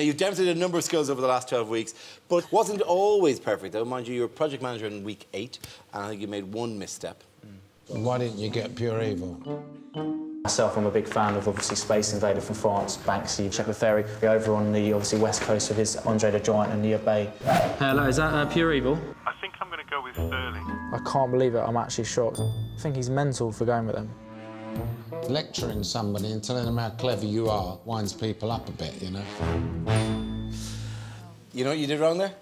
You've demonstrated a number of skills over the last 12 weeks, but wasn't always perfect, though. Mind you, you were project manager in week 8, and I think you made one misstep. Why didn't you get Pure Evil? Myself, I'm a big fan of, obviously, Space Invader from France, Banksy, Check the Ferry. Over on the, obviously, west coast with his Andre the Giant and the Bay. Hello, is that Pure Evil? I think I'm going to go with Sterling. I can't believe it, I'm actually shocked. I think he's mental for going with them. Lecturing somebody and telling them how clever you are winds people up a bit, you know? You know what you did wrong there?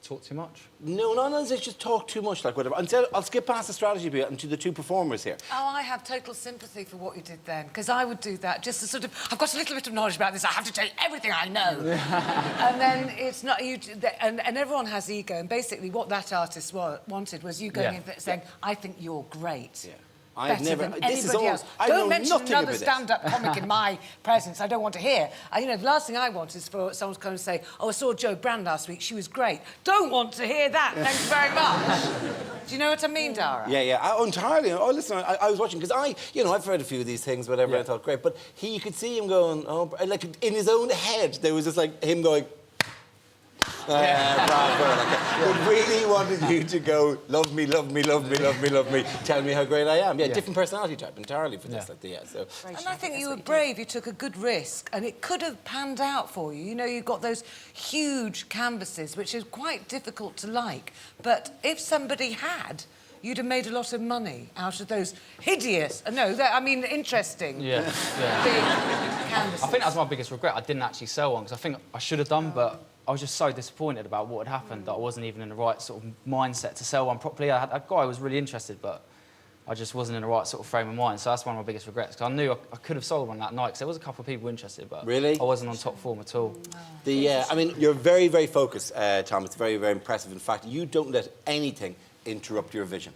Talk too much? No, it's just talk too much, like whatever. Instead, I'll skip past the strategy bit and to the two performers here. Oh, I have total sympathy for what you did then, because I would do that just to sort of, I've got a little bit of knowledge about this, I have to tell you everything I know. And then it's not, and everyone has ego, and basically what that artist wanted was you going in saying, I think you're great. Yeah. I've Better never. than This is anybody all. else. I Don't know mention nothing another about this. stand-up comic in my presence. I don't want to hear. You know, the last thing I want is for someone to come and say, "Oh, I saw Jo Brand last week. She was great." Don't want to hear that. Thanks very much. Do you know what I mean, Dara? Yeah, entirely. Oh, listen, I was watching because I've heard a few of these things, whatever. I thought great, but you could see him going, oh, like in his own head, there was just like him going. But really wanted you to go, love me, love me, love me, love me, love me, tell me how great I am. Yeah, different personality type entirely for this. And I think you were brave, you took a good risk, and it could have panned out for you. You know, you've got those huge canvases, which is quite difficult to like, but if somebody had, you'd have made a lot of money out of those hideous, interesting big canvases. I think that's my biggest regret. I didn't actually sell one, because I think I should have done, but I was just so disappointed about what had happened that I wasn't even in the right sort of mindset to sell one properly. I had a guy who was really interested, but I just wasn't in the right sort of frame of mind. So that's one of my biggest regrets, because I knew I could have sold one that night, because there was a couple of people interested, but really? I wasn't on top form at all. You're very, very focused, Tom. It's very, very impressive. In fact, you don't let anything interrupt your vision.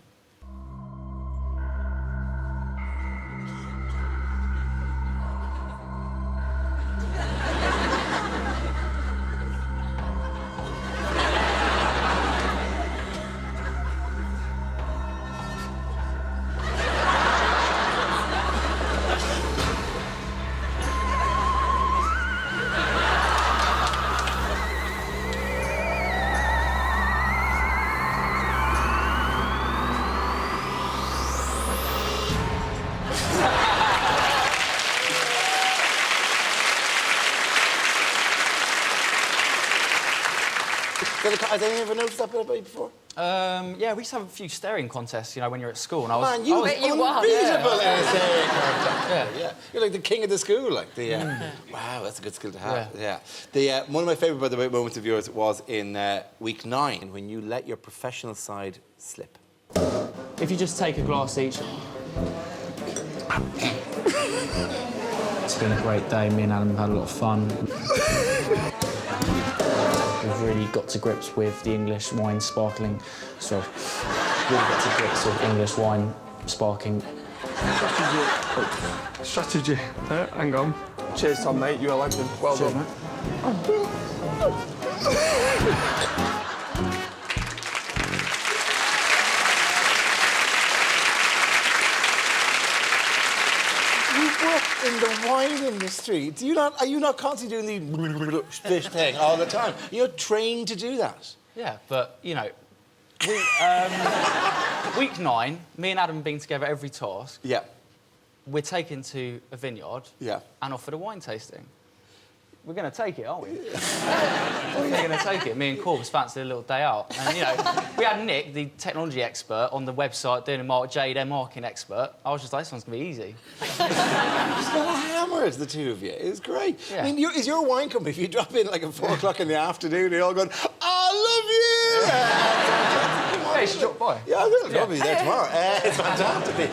Has anyone ever noticed that bit about you before? Yeah, we used to have a few staring contests, you know, when you're at school, and I was... Man, you were unbeatable in a staring contest. Yeah. You're like the king of the school, like the... Wow, that's a good skill to have. Yeah. One of my favourite, by the way, moments of yours was in week 9, when you let your professional side slip. If you just take a glass each... It's been a great day. Me and Adam have had a lot of fun. We've really got to grips with the English wine sparkling. Really got to grips with English wine sparkling. Strategy. Hang on. Cheers, Tom, mate. You're a legend. Well done. Mate. You work in the wine industry. Are you not constantly doing the fish thing all the time? You're trained to do that. Yeah, but, you know, week 9, me and Adam have been together every task. Yeah. We're taken to a vineyard and offered a wine tasting. We're going to take it, aren't we? We're going to take it. Me and Corbs fancied a little day out. And, you know, we had Nick, the technology expert, on the website doing their marketing expert. I was just like, this one's going to be easy. Just got hammered, the two of you. It was great. Yeah. I mean, is your wine company, if you drop in like at 4 o'clock in the afternoon, they're all going, I love you! Yeah, you should drop by. Yeah, I will. I'll be there tomorrow. It's fantastic.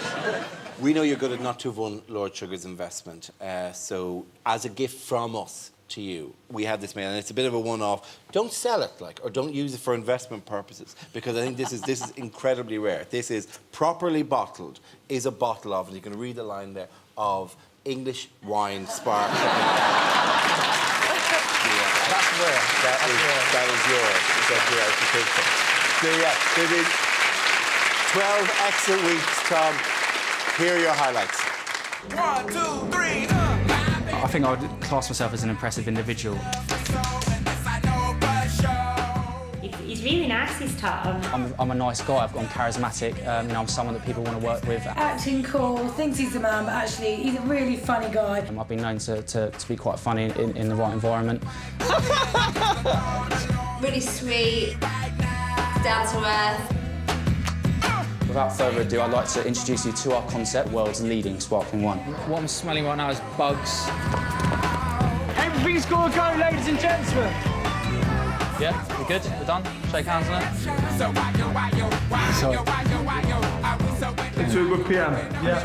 We know you're good not to have won Lord Sugar's investment. So, as a gift from us to you, we have this mail, and it's a bit of a one-off. Don't sell it, or don't use it for investment purposes, because I think this is incredibly rare. This is properly bottled, is a bottle of, and you can read the line there, of English wine sparkling. That's rare. That is yours. They've been 12 excellent weeks, Tom. Here are your highlights. 1, 2, 3, I think I would class myself as an impressive individual. He's really nice, this Tom. I'm a nice guy. I'm charismatic. You know, I'm someone that people want to work with. Acting cool, thinks he's the man, but actually he's a really funny guy. I've been known to be quite funny in the right environment. Really sweet, down to earth. Without further ado, I'd like to introduce you to our concept, world's leading sparkling wine. What I'm smelling right now is bugs. Everything's got to go, ladies and gentlemen. Yeah, we're good? We're done? Shake hands on it? Sorry. It's a good PM. Yeah.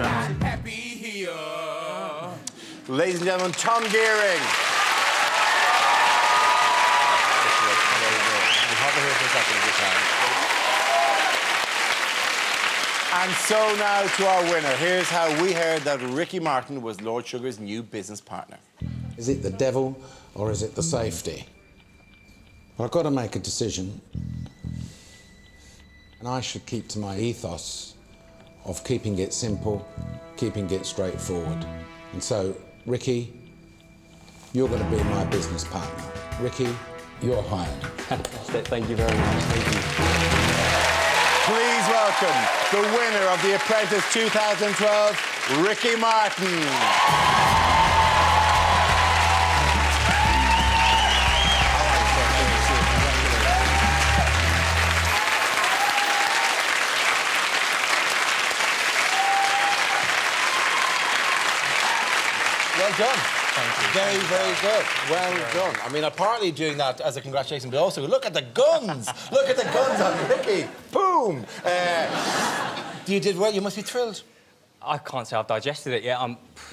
Ladies and gentlemen, Tom Gearing. And so now to our winner. Here's how we heard that Ricky Martin was Lord Sugar's new business partner. Is it the devil or is it the safety? Well, I've got to make a decision. And I should keep to my ethos of keeping it simple, keeping it straightforward. And so, Ricky, you're going to be my business partner. Ricky, you're hired. Fantastic, thank you very much. Thank you. Please welcome the winner of the Apprentice 2012, Ricky Martin. Well done. Thank you. Very, very good. Well done. I mean, I'm partly doing that as a congratulation, but also look at the guns. Look at the guns on Ricky. Boom. You did well. You must be thrilled. I can't say I've digested it yet.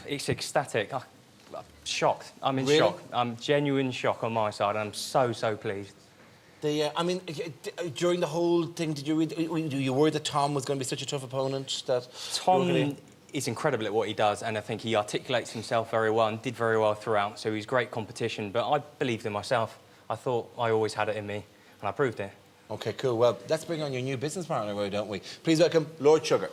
It's ecstatic. I'm shocked. I'm in Really? shock. I'm genuine shock on my side. I'm so pleased. I mean, during the whole thing, did you worry that Tom was going to be such a tough opponent? That Tom is incredible at what he does, and I think he articulates himself very well and did very well throughout, so he's great competition. But I believed in myself. I thought I always had it in me, and I proved it. OK, cool. Well, let's bring on your new business partner, why don't we? Please welcome Lord Sugar.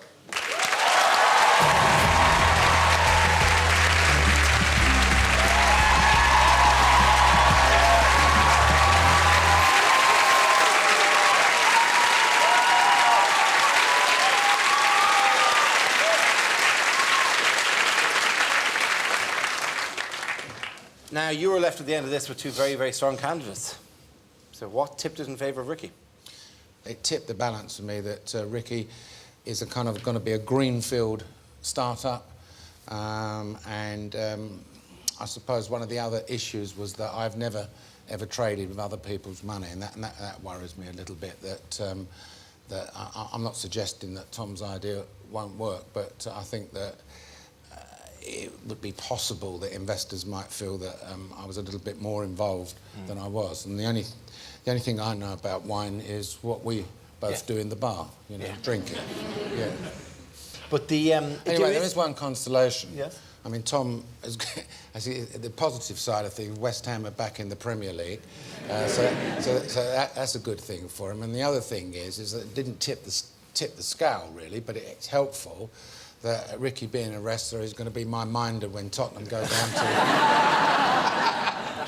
Now, you were left at the end of this with two very, very strong candidates. So what tipped it in favour of Ricky? It tipped the balance for me that Ricky is going to be a greenfield startup. I suppose one of the other issues was that I've never, ever traded with other people's money, and that worries me a little bit, that I'm not suggesting that Tom's idea won't work, but I think that it would be possible that investors might feel that I was a little bit more involved than I was. And the only thing I know about wine is what we both do in the bar, you know, drink it. Yeah. But the... anyway, there is one consolation. Yes? I mean, Tom, the positive side of things, West Ham are back in the Premier League. So that's a good thing for him. And the other thing is that it didn't tip the scale, really, but it's helpful that Ricky, being a wrestler, is going to be my minder when Tottenham go down to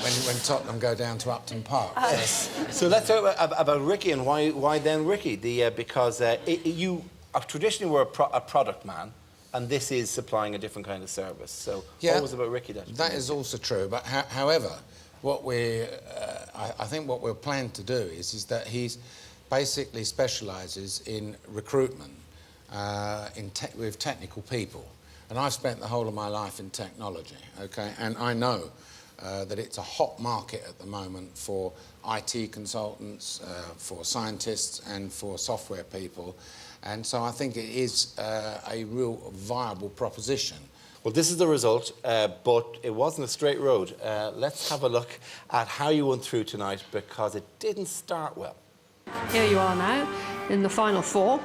when Tottenham go down to Upton Park. So let's talk about Ricky and why then Ricky? Because you traditionally were a product man, and this is supplying a different kind of service. So what was about Ricky that is also true. But however, what I think what we're planning to do is that he's basically specialises in recruitment. With technical people, and I've spent the whole of my life in technology, okay, and I know that it's a hot market at the moment for IT consultants, for scientists and for software people, and so I think it is a real viable proposition. Well, this is the result, but it wasn't a straight road. Let's have a look at how you went through tonight, because it didn't start well. Here you are now, in the final four.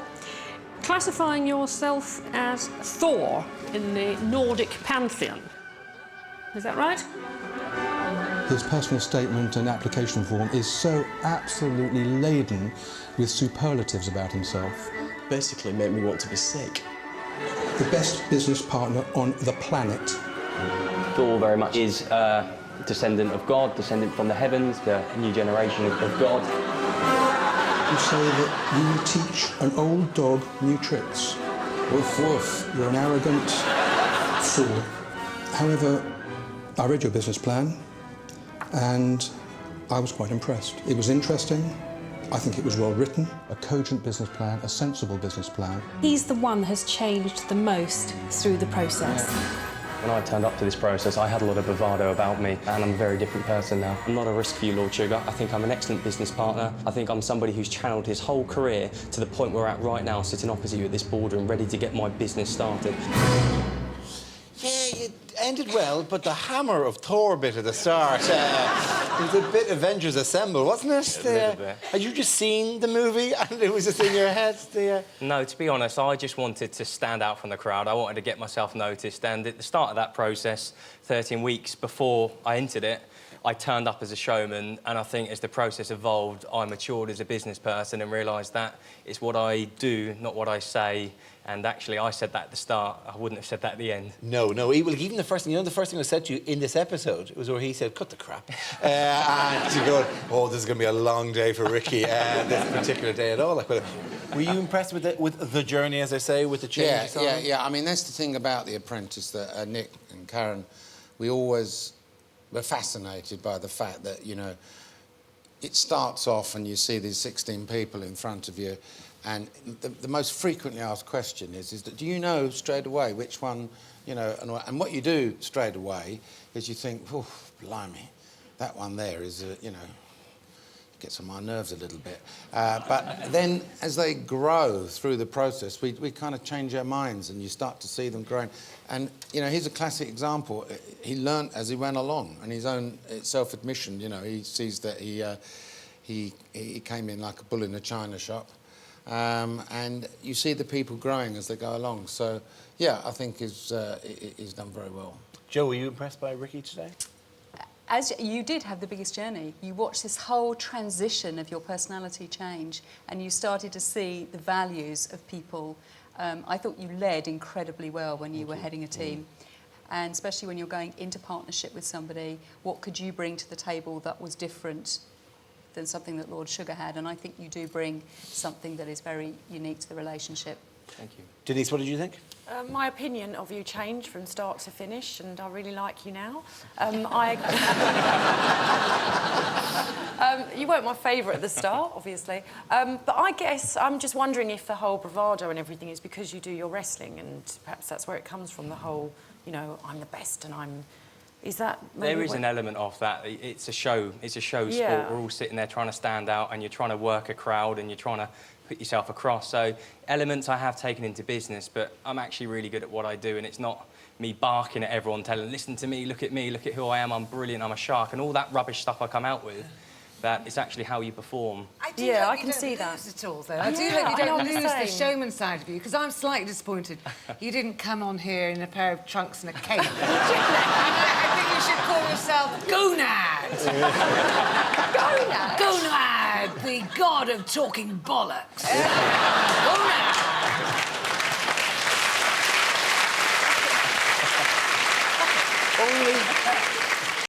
Classifying yourself as Thor in the Nordic pantheon. Is that right? His personal statement and application form is so absolutely laden with superlatives about himself. Basically made me want to be sick. The best business partner on the planet. Thor very much is descendant of God, descendant from the heavens, the new generation of God. You say that you will teach an old dog new tricks. Woof woof. You're an arrogant fool. However, I read your business plan and I was quite impressed. It was interesting. I think it was well written. A cogent business plan, a sensible business plan. He's the one that has changed the most through the process. When I turned up to this process, I had a lot of bravado about me, and I'm a very different person now. I'm not a risk for you, Lord Sugar. I think I'm an excellent business partner. I think I'm somebody who's channeled his whole career to the point we're at right now, sitting opposite you at this boardroom, ready to get my business started. Yeah, it ended well, but the hammer of Thor bit at the start, it was a bit Avengers Assemble, wasn't it? A little bit. Had you just seen the movie and it was just in your head? No, to be honest, I just wanted to stand out from the crowd. I wanted to get myself noticed, and at the start of that process, 13 weeks before I entered it, I turned up as a showman, and I think as the process evolved, I matured as a business person and realised that it's what I do, not what I say. And actually, I said that at the start. I wouldn't have said that at the end. No. Even the first thing, the first thing I said to you in this episode was where he said, cut the crap. And you go, oh, this is going to be a long day for Ricky, this particular day at all. Like, were you impressed with the journey, as I say, with the change? Yeah. I mean, that's the thing about The Apprentice, that Nick and Karen, we always were fascinated by the fact that, you know, it starts off and you see these 16 people in front of you, and the most frequently asked question is that, do you know straight away which one, you know, and what you do straight away is you think, oh, blimey, that one there is, you know, gets on my nerves a little bit. But then as they grow through the process, we kind of change our minds and you start to see them growing. And, you know, here's a classic example. He learnt as he went along, and his own self-admission, you know, he sees that he came in like a bull in a china shop. And you see the people growing as they go along. So, yeah, I think he's done very well. Jo, were you impressed by Ricky today? As you did have the biggest journey. You watched this whole transition of your personality change, and you started to see the values of people. I thought you led incredibly well when you were heading a team. And especially when you're going into partnership with somebody, what could you bring to the table that was different than something that Lord Sugar had? And I think you do bring something that is very unique to the relationship. Thank you. Denise, what did you think? My opinion of you changed from start to finish, and I really like you now. You weren't my favourite at the start, obviously. But I guess I'm just wondering if the whole bravado and everything is because you do your wrestling, and perhaps that's where it comes from, the whole, you know, I'm the best and I'm... Is that... There is an element of that. It's a show. It's a show sport. We're all sitting there trying to stand out, and you're trying to work a crowd, and you're trying to put yourself across. So elements I have taken into business, but I'm actually really good at what I do, and it's not me barking at everyone, telling, listen to me, look at who I am, I'm brilliant, I'm a shark, and all that rubbish stuff I come out with. That it's actually how you perform. I can see that at all, though. I do hope you don't lose the showman side of you, because I'm slightly disappointed you didn't come on here in a pair of trunks and a cape. I think you should call yourself Gonad. Gonad? Gonad, the god of talking bollocks. Gonad. Only